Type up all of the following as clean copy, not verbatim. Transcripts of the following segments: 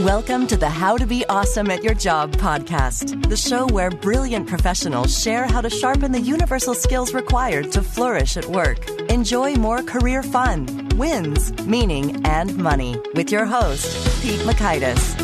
Welcome to the How to Be Awesome at Your Job podcast, the show where brilliant professionals share how to sharpen the universal skills required to flourish at work. Enjoy more career fun, wins, meaning, and money with your host, Pete Makaitis.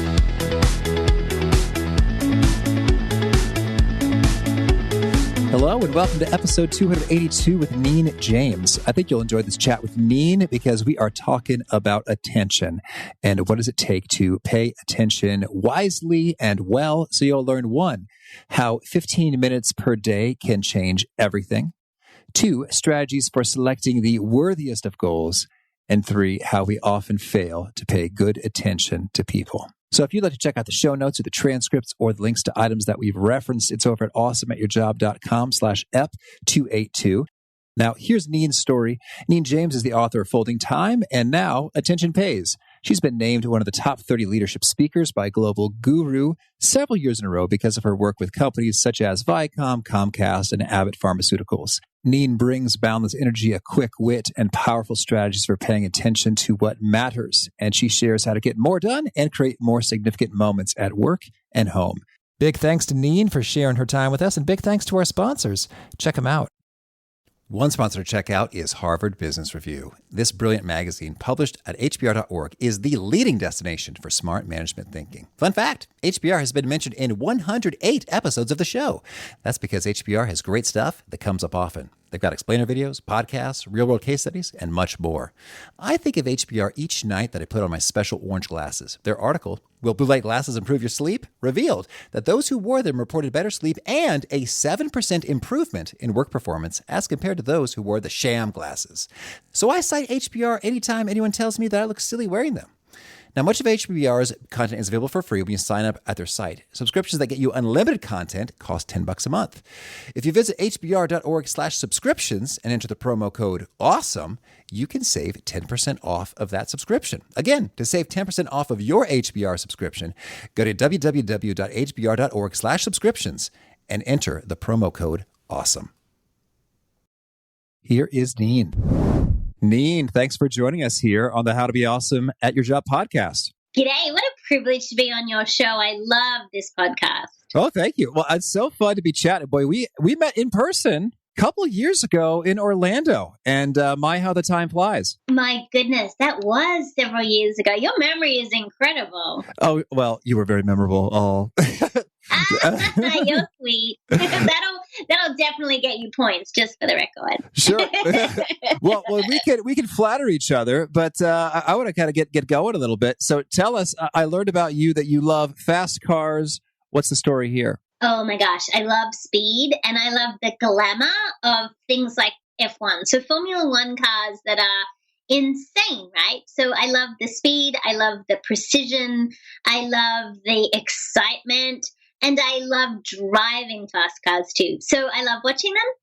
Hello and welcome to episode 282 with Neen James. I think you'll enjoy this chat with Neen because we are talking about attention and what does it take to pay attention wisely and well. So you'll learn 1, how 15 minutes per day can change everything. 2, strategies for selecting the worthiest of goals. And 3, how we often fail to pay good attention to people. So if you'd like to check out the show notes or the transcripts or the links to items that we've referenced, it's over at awesomeatyourjob.com/ep282. Now, here's Neen's story. Neen James is the author of Folding Time and now Attention Pays. She's been named one of the top 30 leadership speakers by Global Guru several years in a row because of her work with companies such as Viacom, Comcast, and Abbott Pharmaceuticals. Neen brings boundless energy, a quick wit, and powerful strategies for paying attention to what matters. And she shares how to get more done and create more significant moments at work and home. Big thanks to Neen for sharing her time with us, and big thanks to our sponsors. Check them out. One sponsor to check out is Harvard Business Review. This brilliant magazine, published at hbr.org, is the leading destination for smart management thinking. Fun fact, HBR has been mentioned in 108 episodes of the show. That's because HBR has great stuff that comes up often. They've got explainer videos, podcasts, real-world case studies, and much more. I think of HBR each night that I put on my special orange glasses. Their article, Will Blue Light Glasses Improve Your Sleep?, revealed that those who wore them reported better sleep and a 7% improvement in work performance as compared to those who wore the sham glasses. So I cite HBR anytime anyone tells me that I look silly wearing them. Now, much of HBR's content is available for free when you sign up at their site. Subscriptions that get you unlimited content cost $10 a month. If you visit hbr.org/subscriptions and enter the promo code AWESOME, you can save 10% off of that subscription. Again, to save 10% off of your HBR subscription, go to www.hbr.org/subscriptions and enter the promo code AWESOME. Here is Neen. Neen, thanks for joining us here on the How to Be Awesome at Your Job podcast. G'day. What a privilege to be on your show. I love this podcast. Oh, thank you. Well, it's so fun to be chatting. Boy, we met in person a couple of years ago in Orlando, and my, how the time flies. My goodness, that was several years ago. Your memory is incredible. Oh, well, you were very memorable. Oh. You're sweet. That'll definitely get you points, just for the record. Sure. well, we can flatter each other, but I want to kind of get going a little bit. So tell us, I learned about you that you love fast cars. What's the story here? Oh my gosh, I love speed and I love the glamour of things like F1. So Formula One cars that are insane, right? So I love the speed, I love the precision, I love the excitement, and I love driving fast cars too. So I love watching them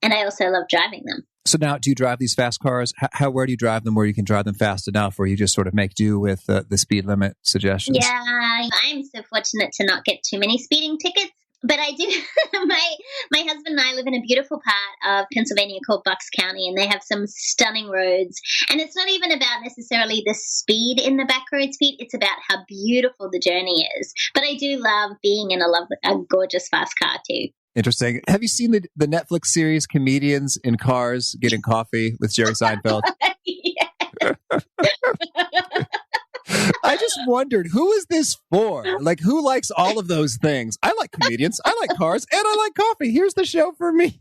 and I also love driving them. So now, do you drive these fast cars? Where do you drive them where you can drive them fast enough where you just sort of make do with the speed limit suggestions? Yeah, I'm so fortunate to not get too many speeding tickets. But I do. My husband and I live in a beautiful part of Pennsylvania called Bucks County, and they have some stunning roads. And it's not even about necessarily the speed in the back road speed. It's about how beautiful the journey is. But I do love being in a gorgeous fast car too. Interesting. Have you seen the Netflix series Comedians in Cars Getting Coffee with Jerry Seinfeld? Yeah. I just wondered, who is this for? Like, who likes all of those things? I like comedians, I like cars, and I like coffee. Here's the show for me.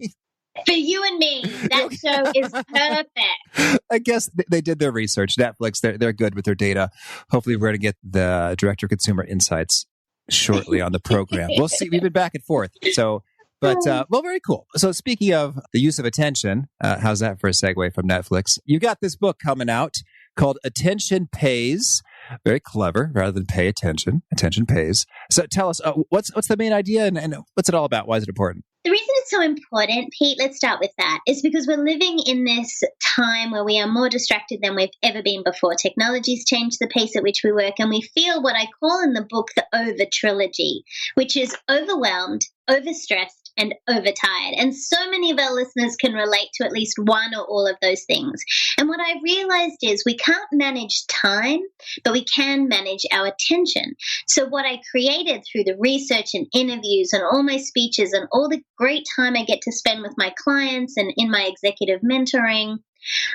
For you and me, that show is perfect. I guess they did their research. Netflix, they're good with their data. Hopefully, we're going to get the Director of Consumer Insights shortly on the program. We'll see. We've been back and forth. So, but, well, very cool. So speaking of the use of attention, how's that for a segue from Netflix? You got this book coming out called Attention Pays. Very clever, rather than pay attention. Attention pays. So tell us, what's the main idea and what's it all about? Why is it important? The reason it's so important, Pete, let's start with that, is because we're living in this time where we are more distracted than we've ever been before. Technology's changed the pace at which we work, and we feel what I call in the book the over trilogy, which is overwhelmed, overstressed, and overtired. And so many of our listeners can relate to at least one or all of those things. And what I realized is we can't manage time, but we can manage our attention. So what I created through the research and interviews and all my speeches and all the great time I get to spend with my clients and in my executive mentoring,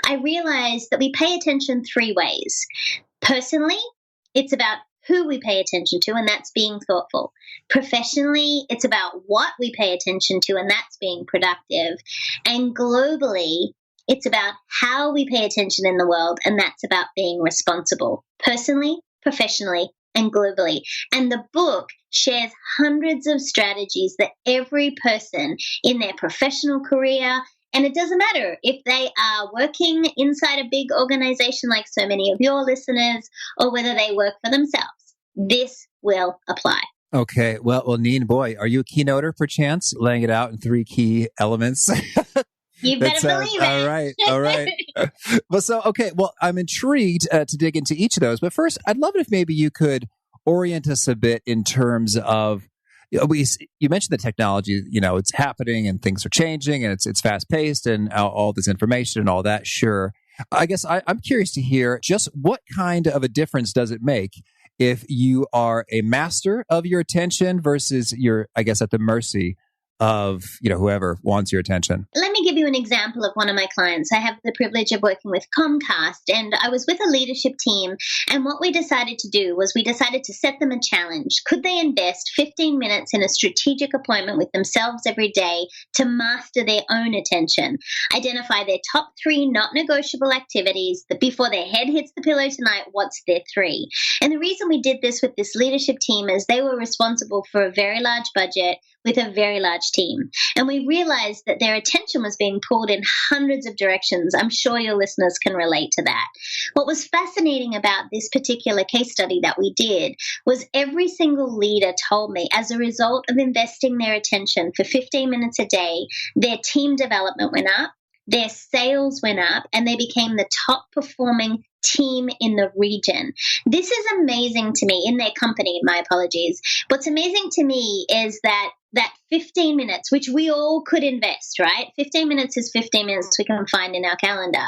I realized that we pay attention three ways. Personally, it's about who we pay attention to, and that's being thoughtful. Professionally, it's about what we pay attention to, and that's being productive. And globally, it's about how we pay attention in the world, and that's about being responsible. Personally, professionally, and globally. And the book shares hundreds of strategies that every person in their professional career, and it doesn't matter if they are working inside a big organization like so many of your listeners, or whether they work for themselves, this will apply. Okay. Well, Neen, boy, are you a keynoter perchance, laying it out in three key elements? You better believe it. All right. Well, I'm intrigued to dig into each of those. But first, I'd love it if maybe you could orient us a bit in terms of, you mentioned the technology, it's happening and things are changing and it's fast paced and all this information and all that. Sure. I guess I'm curious to hear just what kind of a difference does it make if you are a master of your attention versus you're, I guess, at the mercy of, whoever wants your attention. Let me give you an example of one of my clients. I have the privilege of working with Comcast, and I was with a leadership team, and what we decided to do was we decided to set them a challenge. Could they invest 15 minutes in a strategic appointment with themselves every day to master their own attention? Identify their top 3 not negotiable activities that before their head hits the pillow tonight, what's their 3? And the reason we did this with this leadership team is they were responsible for a very large budget with a very large team. And we realized that their attention was being pulled in hundreds of directions. I'm sure your listeners can relate to that. What was fascinating about this particular case study that we did was every single leader told me, as a result of investing their attention for 15 minutes a day, their team development went up, their sales went up, and they became the top performing team in the region. This is amazing to me, in their company, my apologies. What's amazing to me is that 15 minutes, which we all could invest, right? 15 minutes is 15 minutes we can find in our calendar.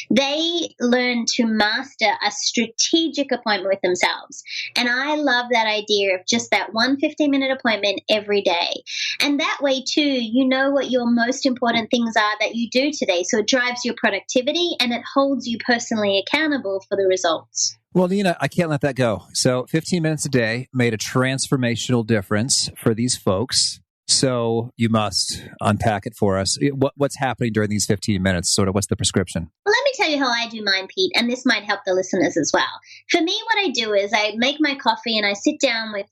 They learn to master a strategic appointment with themselves. And I love that idea of just that one 15-minute appointment every day. And that way, too, you know what your most important things are that you do today. So it drives your productivity and it holds you personally accountable for the results. Well, Nina, I can't let that go. So 15 minutes a day made a transformational difference for these folks. So you must unpack it for us. What's happening during these 15 minutes? Sort of what's the prescription? Well, let me tell you how I do mine, Pete, and this might help the listeners as well. For me, what I do is I make my coffee and I sit down with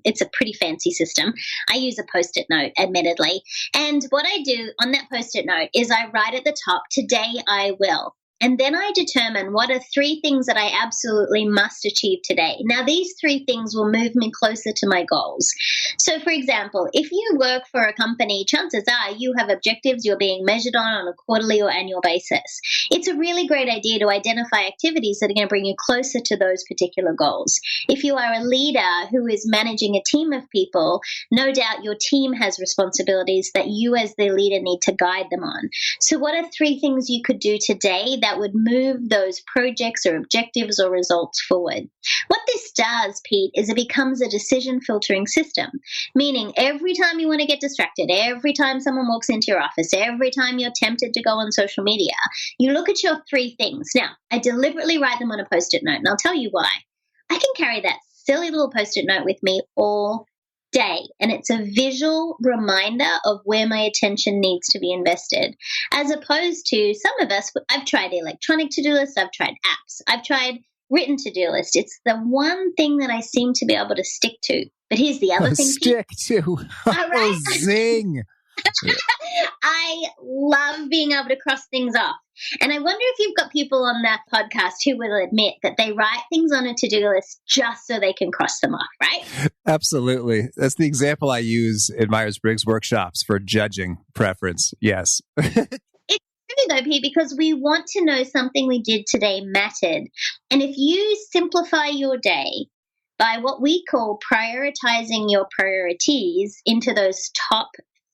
it's a pretty fancy system. I use a Post-it note, admittedly. And what I do on that Post-it note is I write at the top, today I will. And then I determine what are 3 things that I absolutely must achieve today. Now, these 3 things will move me closer to my goals. So, for example, if you work for a company, chances are you have objectives you're being measured on a quarterly or annual basis. It's a really great idea to identify activities that are going to bring you closer to those particular goals. If you are a leader who is managing a team of people, no doubt your team has responsibilities that you as the leader need to guide them on. So what are 3 things you could do today that would move those projects or objectives or results forward? What this does, Pete, is it becomes a decision filtering system, meaning every time you want to get distracted, every time someone walks into your office, every time you're tempted to go on social media, you look at your 3 things. Now, I deliberately write them on a Post-it note, and I'll tell you why. I can carry that silly little Post-it note with me all day, and it's a visual reminder of where my attention needs to be invested, as opposed to some of us. I've tried electronic to-do lists, I've tried apps, I've tried written to-do list. It's the one thing that I seem to be able to stick to. But here's the other thing. Stick to. All right. Zing. I love being able to cross things off. And I wonder if you've got people on that podcast who will admit that they write things on a to-do list just so they can cross them off, right? Absolutely. That's the example I use in Myers-Briggs workshops for judging preference. Yes. It's true though, Pete, because we want to know something we did today mattered. And if you simplify your day by what we call prioritizing your priorities into those top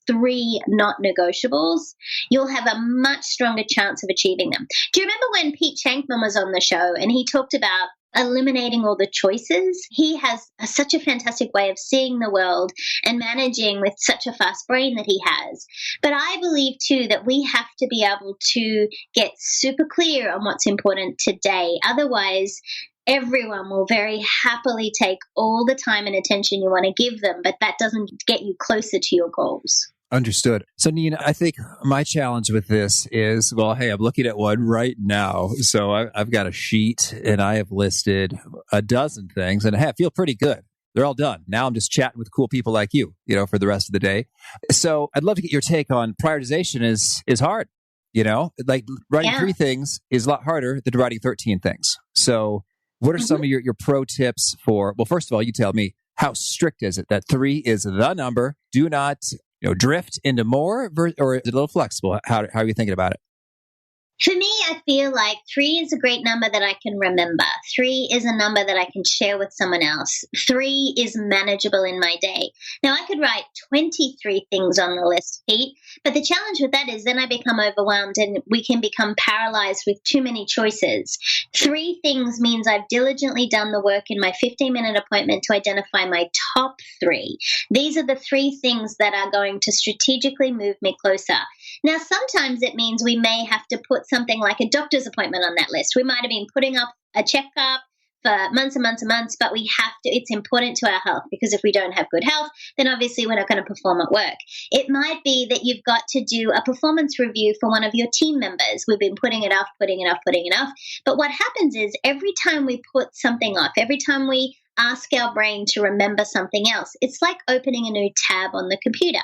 3 not negotiables, you'll have a much stronger chance of achieving them. Do you remember when Pete Shankman was on the show and he talked about eliminating all the choices? He has such a fantastic way of seeing the world and managing with such a fast brain that he has. But I believe too that we have to be able to get super clear on what's important today. Otherwise, everyone will very happily take all the time and attention you want to give them, but that doesn't get you closer to your goals. Understood. So, Neen, I think my challenge with this is, well, hey, I'm looking at one right now. So I've got a sheet and I have listed a dozen things and I feel pretty good. They're all done. Now I'm just chatting with cool people like you, for the rest of the day. So I'd love to get your take on prioritization is hard, like writing 3 things is a lot harder than writing 13 things. So what are some of your pro tips for, well, first of all, you tell me, how strict is it that 3 is the number? Do not drift into more, or is it a little flexible? How are you thinking about it? For me, I feel like 3 is a great number that I can remember. 3 is a number that I can share with someone else. 3 is manageable in my day. Now, I could write 23 things on the list, Pete, but the challenge with that is then I become overwhelmed and we can become paralyzed with too many choices. 3 things means I've diligently done the work in my 15-minute appointment to identify my top 3. These are the 3 things that are going to strategically move me closer. Now, sometimes it means we may have to put something like a doctor's appointment on that list. We might have been putting up a checkup for months and months and months, but we have to, it's important to our health, because if we don't have good health, then obviously we're not going to perform at work. It might be that you've got to do a performance review for one of your team members. We've been putting it off. But what happens is every time we put something off, every time we ask our brain to remember something else, it's like opening a new tab on the computer.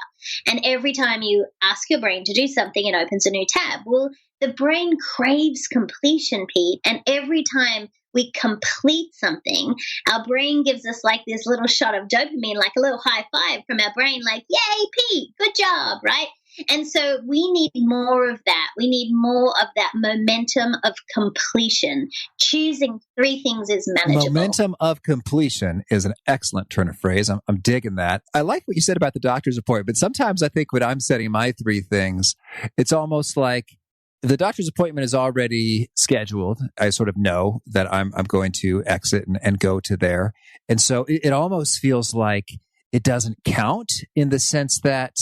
And every time you ask your brain to do something, it opens a new tab. Well, the brain craves completion, Pete. And every time we complete something, our brain gives us like this little shot of dopamine, like a little high five from our brain, like, yay, Pete, good job, right? And so we need more of that. We need more of that momentum of completion. Choosing 3 things is manageable. Momentum of completion is an excellent turn of phrase. I'm digging that. I like what you said about the doctor's appointment, but sometimes I think when I'm setting my 3 things, it's almost like the doctor's appointment is already scheduled. I sort of know that I'm going to exit and go to there. And so it almost feels like it doesn't count in the sense that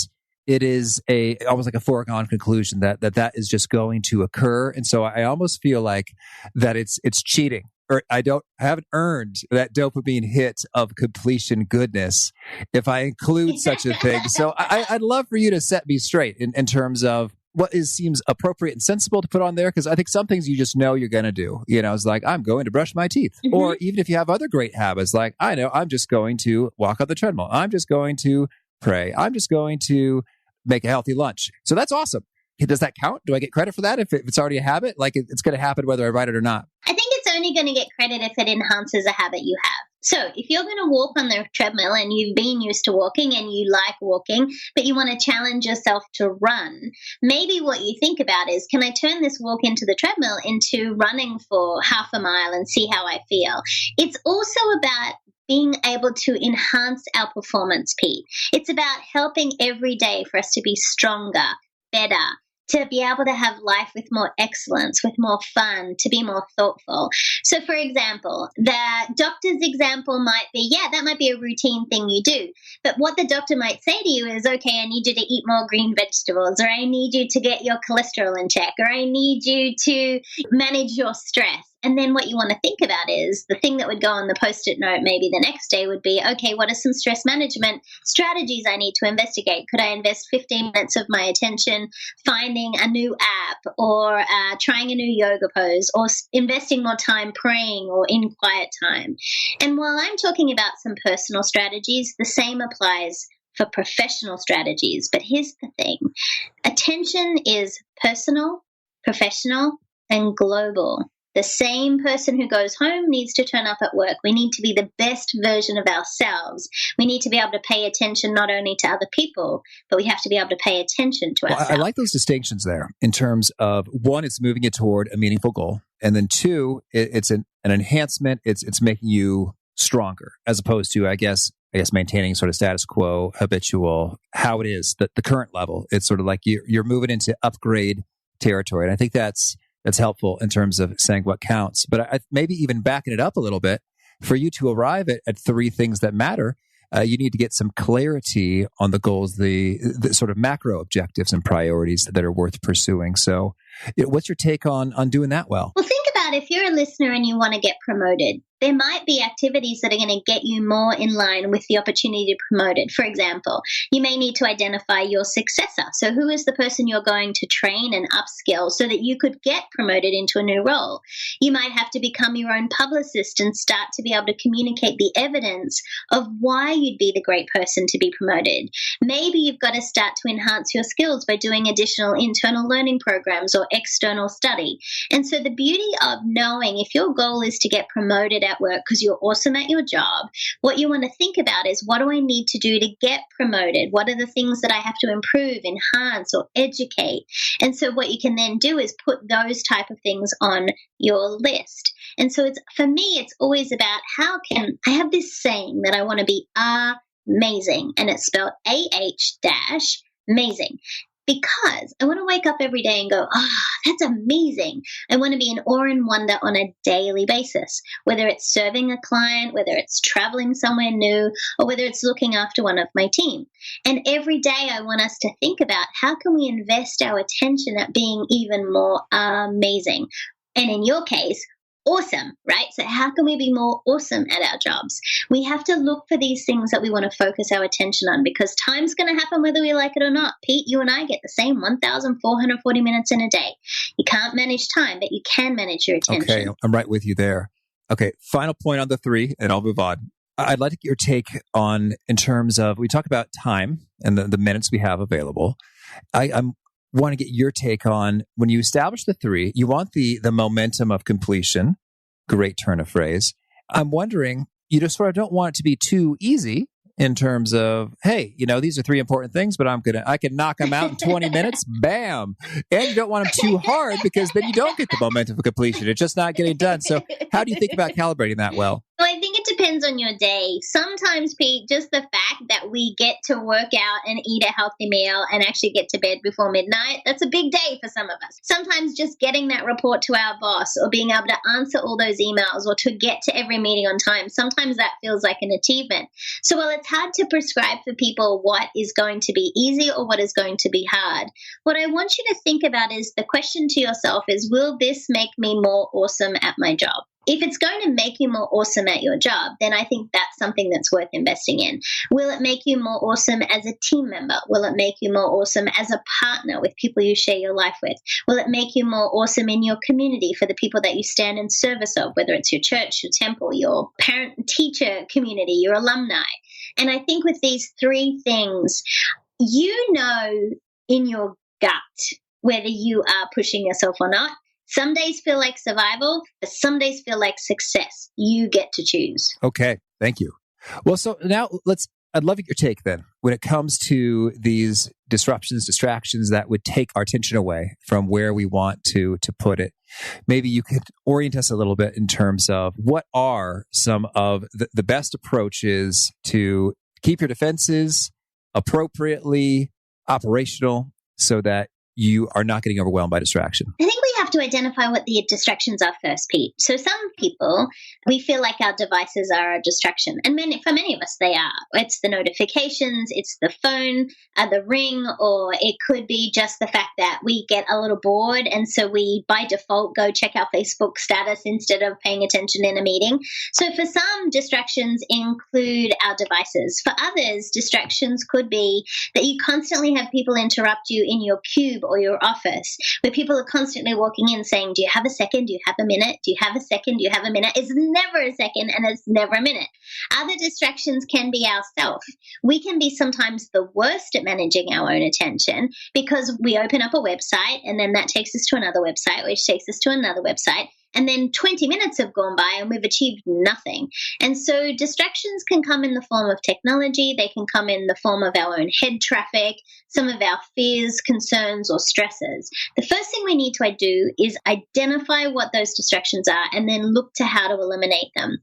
it is almost like a foregone conclusion that is just going to occur. And so I almost feel like that it's cheating, or I haven't earned that dopamine hit of completion goodness if I include such a thing. So I'd love for you to set me straight in terms of what seems appropriate and sensible to put on there, because I think some things you just know you're going to do. It's like, I'm going to brush my teeth. Mm-hmm. Or even if you have other great habits, like, I know I'm just going to walk on the treadmill. I'm just going to pray. I'm just going to make a healthy lunch. So that's awesome. Does that count? Do I get credit for that if it's already a habit? Like it's going to happen whether I write it or not? I think it's only going to get credit if it enhances a habit you have. So if you're going to walk on the treadmill and you've been used to walking and you like walking, but you want to challenge yourself to run, maybe what you think about is, can I turn this walk into the treadmill into running for half a mile and see how I feel? It's also about being able to enhance our performance, Pete. It's about helping every day for us to be stronger, better, to be able to have life with more excellence, with more fun, to be more thoughtful. So, for example, the doctor's example might be, that might be a routine thing you do. But what the doctor might say to you is, okay, I need you to eat more green vegetables, or I need you to get your cholesterol in check, or I need you to manage your stress. And then what you want to think about is the thing that would go on the Post-it note maybe the next day would be, okay, what are some stress management strategies I need to investigate? Could I invest 15 minutes of my attention finding a new app, or trying a new yoga pose, or investing more time praying or in quiet time? And while I'm talking about some personal strategies, the same applies for professional strategies. But here's the thing. Attention is personal, professional, and global. The same person who goes home needs to turn up at work. We need to be the best version of ourselves. We need to be able to pay attention not only to other people, but we have to be able to pay attention to ourselves. I like those distinctions there in terms of, one, it's moving it toward a meaningful goal. And then 2, it's an enhancement. It's making you stronger, as opposed to, I guess, I guess, maintaining sort of status quo, habitual, how it is, the current level. It's sort of like you're moving into upgrade territory. And I think that's helpful in terms of saying what counts. But maybe even backing it up a little bit, for you to arrive at three things that matter, you need to get some clarity on the goals, the sort of macro objectives and priorities that are worth pursuing. So what's your take on doing that well? Well, think about if you're a listener and you want to get promoted, there might be activities that are going to get you more in line with the opportunity to be promoted. For example, you may need to identify your successor. So who is the person you're going to train and upskill so that you could get promoted into a new role? You might have to become your own publicist and start to be able to communicate the evidence of why you'd be the great person to be promoted. Maybe you've got to start to enhance your skills by doing additional internal learning programs or external study. And so the beauty of knowing if your goal is to get promoted at work because you're awesome at your job, what you want to think about is, what do I need to do to get promoted? What are the things that I have to improve, enhance, or educate? And so what you can then do is put those type of things on your list. And so for me, it's always about I have this saying that I want to be amazing, and it's spelled AH-amazing. Because I want to wake up every day and go, that's amazing. I want to be in awe and wonder on a daily basis, whether it's serving a client, whether it's traveling somewhere new, or whether it's looking after one of my team. And every day I want us to think about, how can we invest our attention at being even more amazing? And in your case, awesome, right? So how can we be more awesome at our jobs? We have to look for these things that we want to focus our attention on, because time's going to happen whether we like it or not. Pete, you and I get the same 1,440 minutes in a day. You can't manage time, but you can manage your attention. Okay, I'm right with you there. Okay, final point on the three, and I'll move on. I'd like to get your take on, in terms of, we talk about time and the minutes we have available. I'm want to get your take on, when you establish the three, you want the momentum of completion. Great turn of phrase. I'm wondering, you just sort of don't want it to be too easy in terms of, hey, these are three important things, but I can knock them out in 20 minutes. Bam. And you don't want them too hard, because then you don't get the momentum of completion. It's just not getting done. So how do you think about calibrating that well? Well, I think it depends on your day. Sometimes, Pete, just the fact that we get to work out and eat a healthy meal and actually get to bed before midnight, that's a big day for some of us. Sometimes just getting that report to our boss, or being able to answer all those emails, or to get to every meeting on time, sometimes that feels like an achievement. So while it's hard to prescribe for people what is going to be easy or what is going to be hard, what I want you to think about is, the question to yourself is, will this make me more awesome at my job? If it's going to make you more awesome at your job, then I think that's something that's worth investing in. Will it make you more awesome as a team member? Will it make you more awesome as a partner with people you share your life with? Will it make you more awesome in your community for the people that you stand in service of, whether it's your church, your temple, your parent-teacher community, your alumni? And I think with these three things, in your gut whether you are pushing yourself or not. Some days feel like survival, but some days feel like success. You get to choose. Okay, thank you. Well, so now I'd love your take then, when it comes to these disruptions, distractions that would take our attention away from where we want to put it. Maybe you could orient us a little bit in terms of, what are some of the best approaches to keep your defenses appropriately operational, so that you are not getting overwhelmed by distraction? I think we have to identify what the distractions are first, Pete. So some people, we feel like our devices are a distraction. And for many of us, they are. It's the notifications, it's the phone, the ring, or it could be just the fact that we get a little bored. And so we, by default, go check our Facebook status instead of paying attention in a meeting. So for some, distractions include our devices. For others, distractions could be that you constantly have people interrupt you in your cube or your office, where people are constantly walking in saying, do you have a second? Do you have a minute? Do you have a second? Do you have a minute? It's never a second, and it's never a minute. Other distractions can be ourselves. We can be sometimes the worst at managing our own attention, because we open up a website and then that takes us to another website, which takes us to another website. And then 20 minutes have gone by and we've achieved nothing. And so distractions can come in the form of technology. They can come in the form of our own head traffic, some of our fears, concerns, or stresses. The first thing we need to do is identify what those distractions are and then look to how to eliminate them.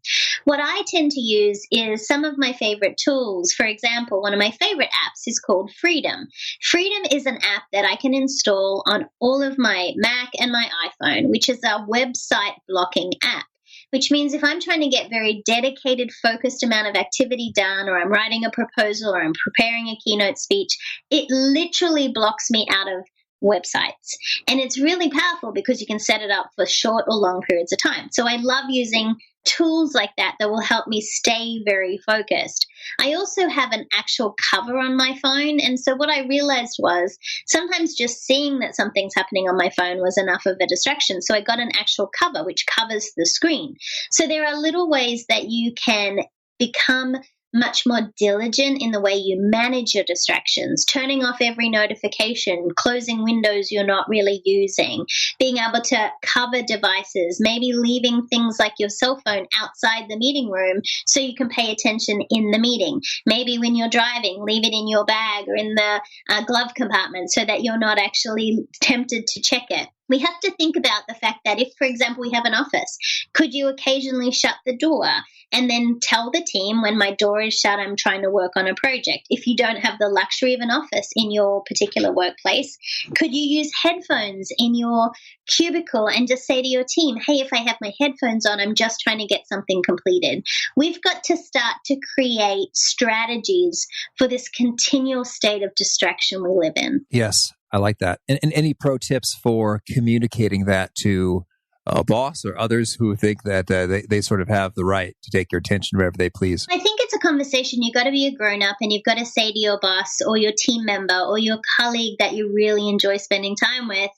What I tend to use is some of my favorite tools. For example, one of my favorite apps is called Freedom. Freedom is an app that I can install on all of my Mac and my iPhone, which is a website blocking app. Which means if I'm trying to get very dedicated, focused amount of activity done, or I'm writing a proposal, or I'm preparing a keynote speech, it literally blocks me out of websites. And it's really powerful because you can set it up for short or long periods of time. So I love using tools like that will help me stay very focused. I also have an actual cover on my phone. And so what I realized was sometimes just seeing that something's happening on my phone was enough of a distraction. So I got an actual cover which covers the screen. So there are little ways that you can become much more diligent in the way you manage your distractions, turning off every notification, closing windows you're not really using, being able to cover devices, maybe leaving things like your cell phone outside the meeting room so you can pay attention in the meeting. Maybe when you're driving, leave it in your bag or in the glove compartment so that you're not actually tempted to check it. We have to think about the fact that if, for example, we have an office, could you occasionally shut the door and then tell the team when my door is shut, I'm trying to work on a project? If you don't have the luxury of an office in your particular workplace, could you use headphones in your cubicle and just say to your team, hey, if I have my headphones on, I'm just trying to get something completed. We've got to start to create strategies for this continual state of distraction we live in. Yes, I like that. And any pro tips for communicating that to a boss or others who think that they sort of have the right to take your attention wherever they please? I think it's a conversation. You've got to be a grown-up and you've got to say to your boss or your team member or your colleague that you really enjoy spending time with,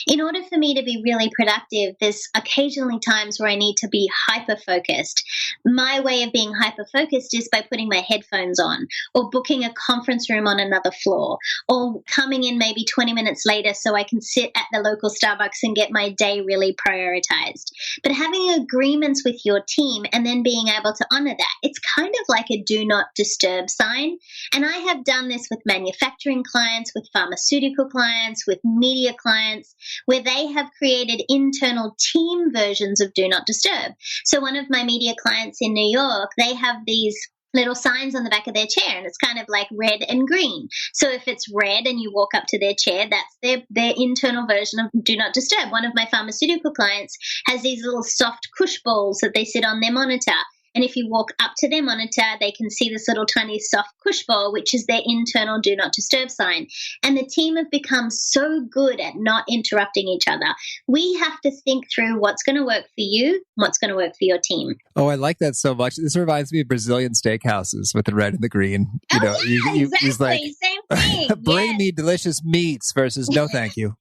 in order for me to be really productive, there's occasionally times where I need to be hyper-focused. My way of being hyper-focused is by putting my headphones on or booking a conference room on another floor or coming in maybe 20 minutes later so I can sit at the local Starbucks and get my day really prioritized. But having agreements with your team and then being able to honor that, it's kind of like a do not disturb sign. And I have done this with manufacturing clients, with pharmaceutical clients, with media clients, where they have created internal team versions of do not disturb. So one of my media clients in New York, they have these little signs on the back of their chair, and it's kind of like red and green. So if it's red and you walk up to their chair, that's their internal version of do not disturb. One of my pharmaceutical clients has these little soft cush balls that they sit on their monitor. And if you walk up to their monitor, they can see this little tiny soft cush ball, which is their internal do not disturb sign. And the team have become so good at not interrupting each other. We have to think through what's going to work for you, what's going to work for your team. Oh, I like that so much. This reminds me of Brazilian steakhouses with the red and the green. Exactly. He's like, Same thing. bring me delicious meats versus no thank you.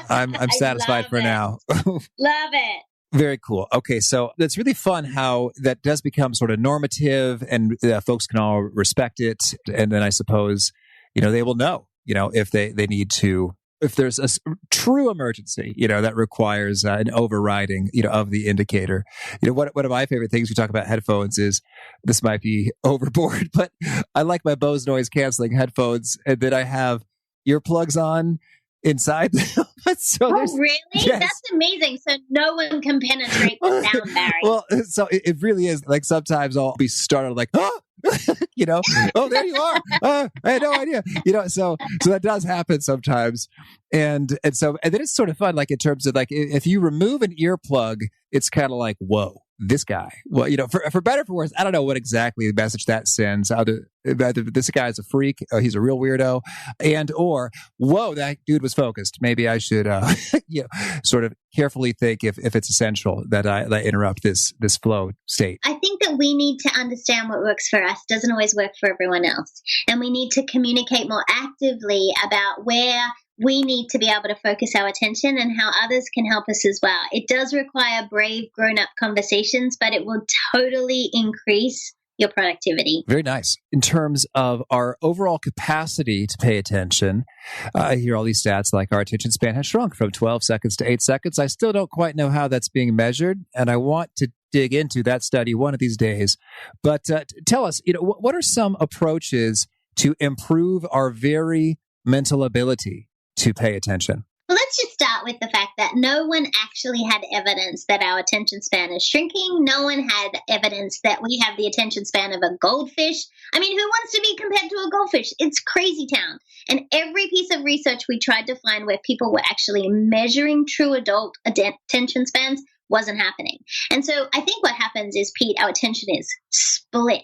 I'm satisfied for now. Love it. Very cool. Okay, so it's really fun how that does become sort of normative and folks can all respect it. And then I suppose, they will know, if they need to, if there's a true emergency, that requires an overriding, of the indicator. One of my favorite things we talk about headphones is, this might be overboard, but I like my Bose noise canceling headphones and then I have earplugs on inside them. So really? Yes. That's amazing. So no one can penetrate the sound barrier. Well, so it really is. Like sometimes I'll be startled, like, oh, oh, there you are. I had no idea. So that does happen sometimes. And then it's sort of fun, like in terms of like, if you remove an earplug, it's kind of like, whoa, this guy. Well, for better or for worse, I don't know what exactly the message that sends. Either this guy is a freak, he's a real weirdo, or whoa, that dude was focused. Maybe I should, sort of carefully think if it's essential that I interrupt this flow state. I think that we need to understand what works for us doesn't always work for everyone else, and we need to communicate more actively about where we need to be able to focus our attention and how others can help us as well. It does require brave, grown-up conversations, but it will totally increase your productivity. Very nice. In terms of our overall capacity to pay attention, I hear all these stats like our attention span has shrunk from 12 seconds to 8 seconds. I still don't quite know how that's being measured, and I want to dig into that study one of these days. But tell us, what are some approaches to improve our very mental ability to pay attention? Well, let's just start with the fact that no one actually had evidence that our attention span is shrinking. No one had evidence that we have the attention span of a goldfish. I mean, who wants to be compared to a goldfish? It's crazy town. And every piece of research we tried to find where people were actually measuring true adult attention spans wasn't happening. And so I think what happens is, Pete, our attention is split.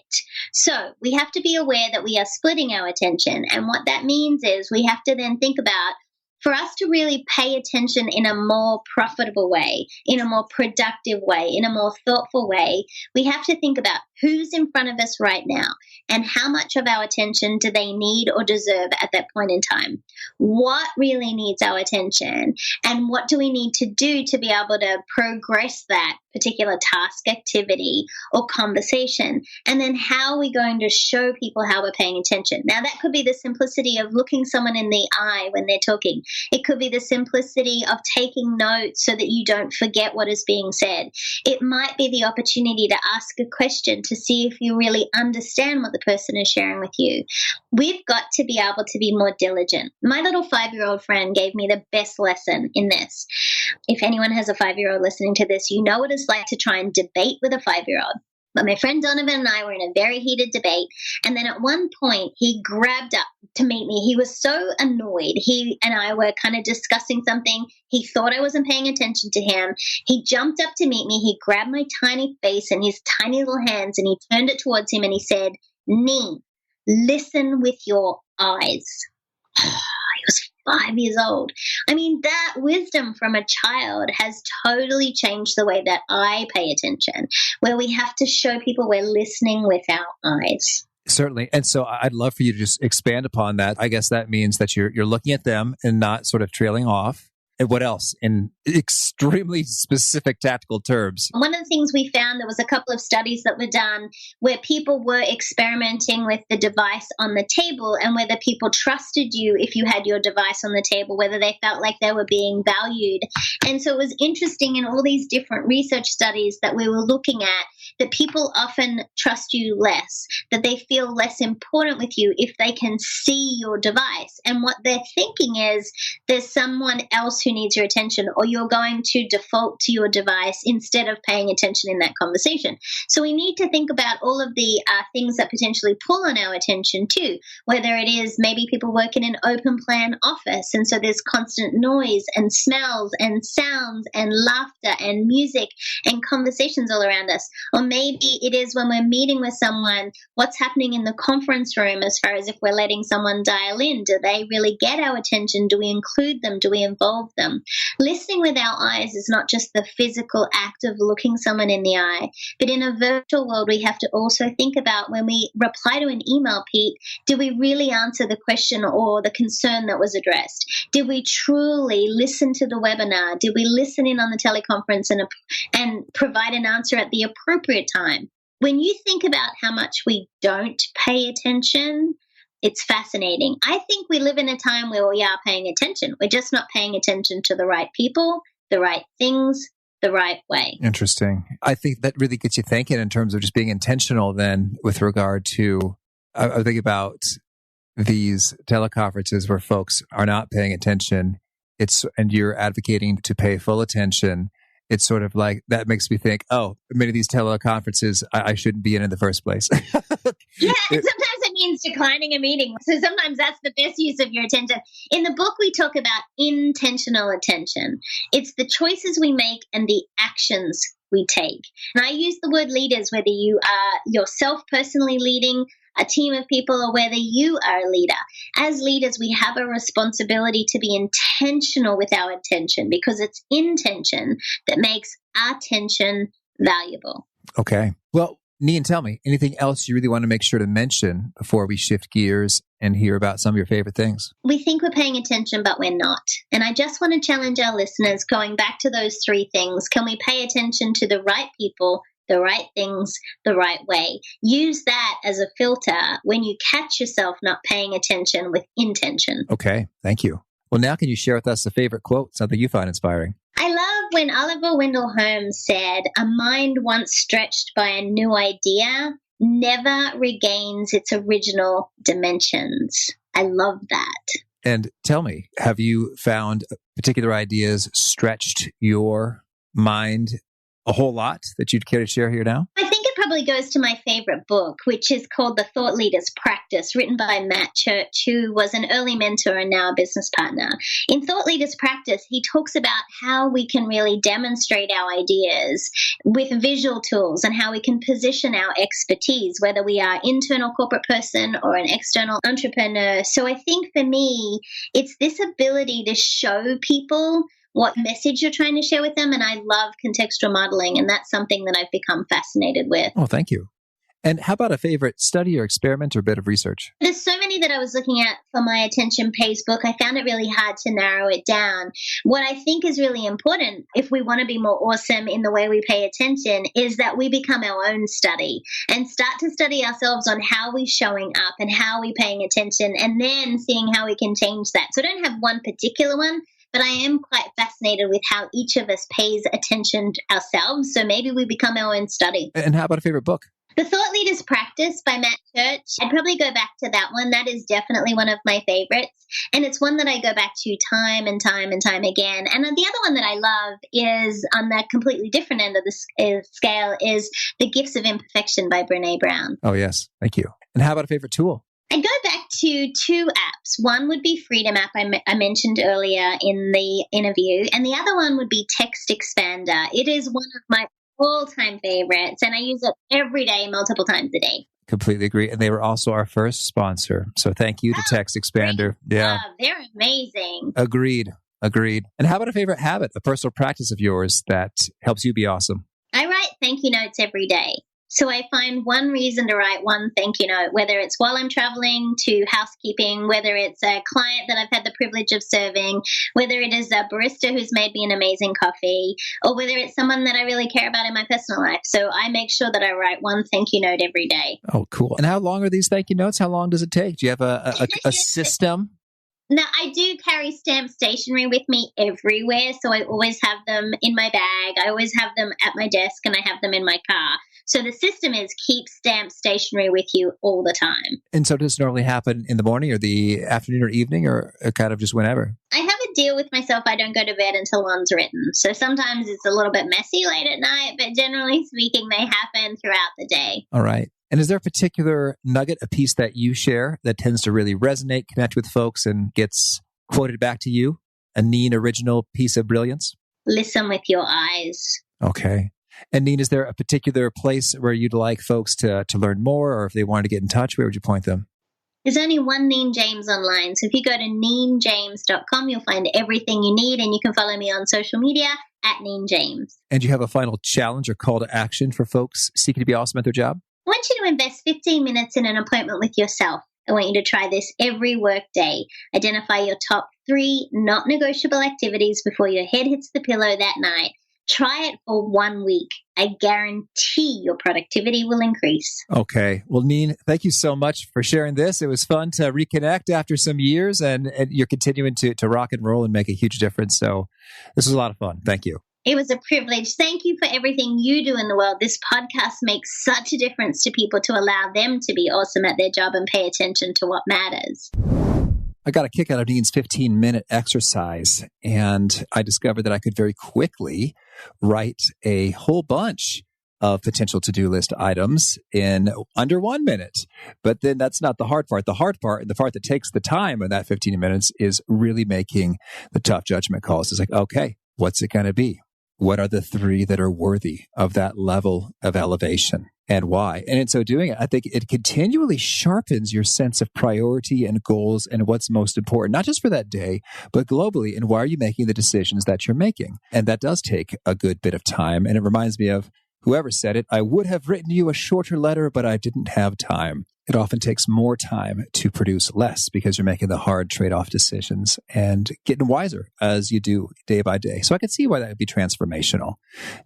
So we have to be aware that we are splitting our attention. And what that means is we have to then think about, for us to really pay attention in a more profitable way, in a more productive way, in a more thoughtful way, we have to think about who's in front of us right now and how much of our attention do they need or deserve at that point in time. What really needs our attention, and what do we need to do to be able to progress that particular task, activity, or conversation? And then how are we going to show people how we're paying attention? Now, that could be the simplicity of looking someone in the eye when they're talking. It could be the simplicity of taking notes so that you don't forget what is being said. It might be the opportunity to ask a question to see if you really understand what the person is sharing with you. We've got to be able to be more diligent. My little 5-year-old friend gave me the best lesson in this. If anyone has a 5-year-old listening to this, you know what it's like to try and debate with a 5-year-old. But my friend Donovan and I were in a very heated debate. And then at one point, he grabbed up to meet me. He was so annoyed. He and I were kind of discussing something. He thought I wasn't paying attention to him. He jumped up to meet me. He grabbed my tiny face in his tiny little hands and he turned it towards him and he said, "Neen, listen with your eyes." He was 5 years old. I mean, that wisdom from a child has totally changed the way that I pay attention, where we have to show people we're listening with our eyes. Certainly. And so I'd love for you to just expand upon that. I guess that means that you're looking at them and not sort of trailing off. And what else in extremely specific tactical terms? One of the things we found, there was a couple of studies that were done where people were experimenting with the device on the table and whether people trusted you if you had your device on the table, whether they felt like they were being valued. And so it was interesting in all these different research studies that we were looking at that people often trust you less, that they feel less important with you if they can see your device. And what they're thinking is there's someone else who needs your attention, or you're going to default to your device instead of paying attention in that conversation. So we need to think about all of the things that potentially pull on our attention too, whether it is maybe people work in an open plan office and so there's constant noise and smells and sounds and laughter and music and conversations all around us. Or maybe it is when we're meeting with someone, what's happening in the conference room as far as if we're letting someone dial in. Do they really get our attention? Do we include them? Do we involve them? Listening with our eyes is not just the physical act of looking someone in the eye, but in a virtual world, we have to also think about when we reply to an email, Pete, did we really answer the question or the concern that was addressed? Did we truly listen to the webinar? Did we listen in on the teleconference and provide an answer at the appropriate time? When you think about how much we don't pay attention, it's fascinating. I think we live in a time where we are paying attention. We're just not paying attention to the right people, the right things, the right way. Interesting. I think that really gets you thinking in terms of just being intentional then with regard to, I think about these teleconferences where folks are not paying attention. And you're advocating to pay full attention. It's sort of like, that makes me think, oh, many of these teleconferences I shouldn't be in the first place. Yeah, and sometimes it means declining a meeting. So sometimes that's the best use of your attention. In the book, we talk about intentional attention. It's the choices we make and the actions we take. And I use the word leaders, whether you are yourself personally leading a team of people or whether you are a leader. As leaders, we have a responsibility to be intentional with our attention because it's intention that makes our attention valuable. Okay. Well, Neen, tell me, anything else you really want to make sure to mention before we shift gears and hear about some of your favorite things? We think we're paying attention, but we're not. And I just want to challenge our listeners, going back to those three things. Can we pay attention to the right people, the right things the right way. Use that as a filter when you catch yourself not paying attention with intention. Okay, thank you. Well, now can you share with us a favorite quote, something you find inspiring? I love when Oliver Wendell Holmes said, "A mind once stretched by a new idea never regains its original dimensions." I love that. And tell me, have you found particular ideas stretched your mind a whole lot that you'd care to share here now? I think it probably goes to my favorite book, which is called The Thought Leader's Practice, written by Matt Church, who was an early mentor and now a business partner. In Thought Leader's Practice, he talks about how we can really demonstrate our ideas with visual tools and how we can position our expertise, whether we are internal corporate person or an external entrepreneur. So I think for me, it's this ability to show people what message you're trying to share with them. And I love contextual modeling, and that's something that I've become fascinated with. Oh, thank you. And how about a favorite study or experiment or bit of research? There's so many that I was looking at for my Attention Pays book. I found it really hard to narrow it down. What I think is really important if we want to be more awesome in the way we pay attention is that we become our own study and start to study ourselves on how we're showing up and how we're paying attention, and then seeing how we can change that. So I don't have one particular one, but I am quite fascinated with how each of us pays attention to ourselves. So maybe we become our own study. And how about a favorite book? The Thought Leader's Practice by Matt Church. I'd probably go back to that one. That is definitely one of my favorites. And it's one that I go back to time and time and time again. And the other one that I love is on that completely different end of the scale is The Gifts of Imperfection by Brené Brown. Oh, yes. Thank you. And how about a favorite tool? I'd go back to two apps. One would be Freedom app I mentioned earlier in the interview, and the other one would be Text Expander. It is one of my all-time favorites, and I use it every day, multiple times a day. Completely agree. And they were also our first sponsor. So thank you to Text Expander. Great. Yeah. They're amazing. Agreed. And how about a favorite habit, a personal practice of yours that helps you be awesome? I write thank you notes every day. So I find one reason to write one thank you note, whether it's while I'm traveling to housekeeping, whether it's a client that I've had the privilege of serving, whether it is a barista who's made me an amazing coffee, or whether it's someone that I really care about in my personal life. So I make sure that I write one thank you note every day. Oh, cool. And how long are these thank you notes? How long does it take? Do you have a system? Now, I do carry stamp stationery with me everywhere, so I always have them in my bag. I always have them at my desk, and I have them in my car. So the system is keep stamp stationery with you all the time. And so does this normally happen in the morning or the afternoon or evening, or kind of just whenever? I have a deal with myself. I don't go to bed until one's written. So sometimes it's a little bit messy late at night, but generally speaking, they happen throughout the day. All right. And is there a particular nugget, a piece that you share that tends to really resonate, connect with folks, and gets quoted back to you? A Neen original piece of brilliance? Listen with your eyes. Okay. And Neen, is there a particular place where you'd like folks to learn more, or if they wanted to get in touch, where would you point them? There's only one Neen James online. So if you go to neenjames.com, you'll find everything you need, and you can follow me on social media at Neen James. And you have a final challenge or call to action for folks seeking to be awesome at their job? I want you to invest 15 minutes in an appointment with yourself. I want you to try this every work day. Identify your top 3 not negotiable activities before your head hits the pillow that night. Try it for 1 week. I guarantee your productivity will increase. Okay. Well, Neen, thank you so much for sharing this. It was fun to reconnect after some years, and you're continuing to rock and roll and make a huge difference. So this was a lot of fun. Thank you. It was a privilege. Thank you for everything you do in the world. This podcast makes such a difference to people to allow them to be awesome at their job and pay attention to what matters. I got a kick out of Neen's 15-minute exercise, and I discovered that I could very quickly write a whole bunch of potential to-do list items in under 1 minute. But then that's not the hard part. The hard part, and the part that takes the time in that 15 minutes, is really making the tough judgment calls. It's like, okay, what's it going to be? What are the 3 that are worthy of that level of elevation, and why? And in so doing, I think it continually sharpens your sense of priority and goals and what's most important, not just for that day, but globally. And why are you making the decisions that you're making? And that does take a good bit of time. And it reminds me of whoever said it, I would have written you a shorter letter, but I didn't have time. it often takes more time to produce less because you're making the hard trade-off decisions and getting wiser as you do day by day. So I could see why that would be transformational,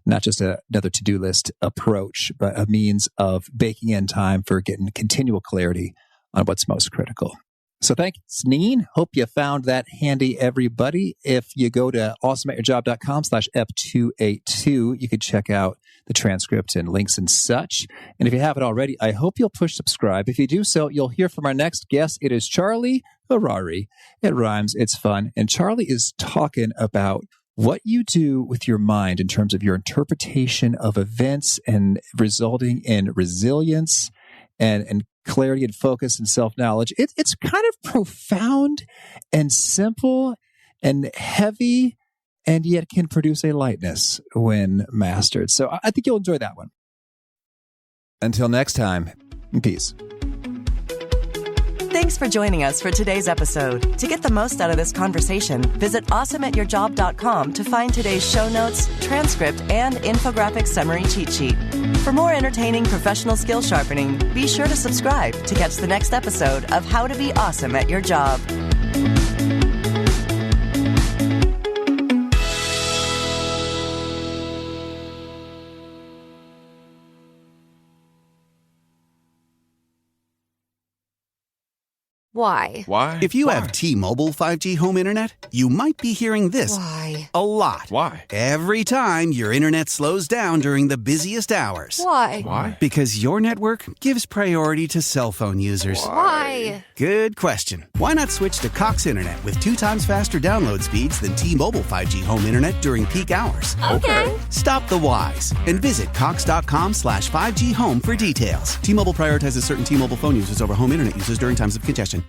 not just another to-do list approach, but a means of baking in time for getting continual clarity on what's most critical. So thanks, Neen. Hope you found that handy, everybody. If you go to awesomeatyourjob.com/Ep282, you could check out the transcript and links and such. And if you haven't already, I hope you'll push subscribe. If you do so, you'll hear from our next guest. It is Charlie Harari. It rhymes. It's fun. And Charlie is talking about what you do with your mind in terms of your interpretation of events and resulting in resilience and clarity and focus and self-knowledge. It's kind of profound and simple and heavy, and yet can produce a lightness when mastered. So I think you'll enjoy that one. Until next time, peace. Thanks for joining us for today's episode. To get the most out of this conversation, visit awesomeatyourjob.com to find today's show notes, transcript, and infographic summary cheat sheet. For more entertaining professional skill sharpening, be sure to subscribe to catch the next episode of How to Be Awesome at Your Job. Why? If you have T-Mobile 5G home internet, you might be hearing this Why? a lot. Why? Every time your internet slows down during the busiest hours. Why? Because your network gives priority to cell phone users. Why? Good question. Why not switch to Cox Internet with 2 times faster download speeds than T-Mobile 5G home internet during peak hours? Okay. Stop the whys and visit cox.com/5G home for details. T-Mobile prioritizes certain T-Mobile phone users over home internet users during times of congestion.